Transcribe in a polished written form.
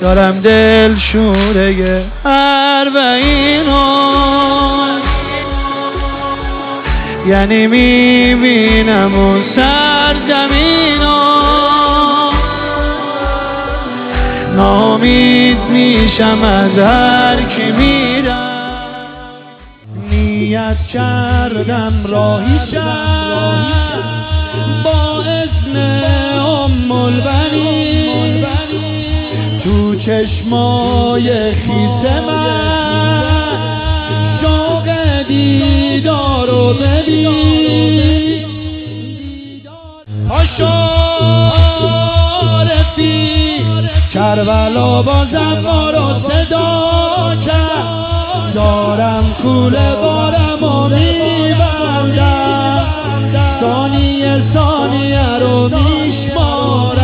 دارم دل شوره اربعینو، یعنی میبینم اون سرزمینو، ناامید میشم از هر کی میرم. نیت کردم راهی شم با اسم ام البنین، تو چشمای خیس من شوق دیدارو ببین. عاشارفی کربلا بازم ما رو صدا کرد، دارم کوله بارم و میبندم، ثانیه ثانیه رو میشمارم.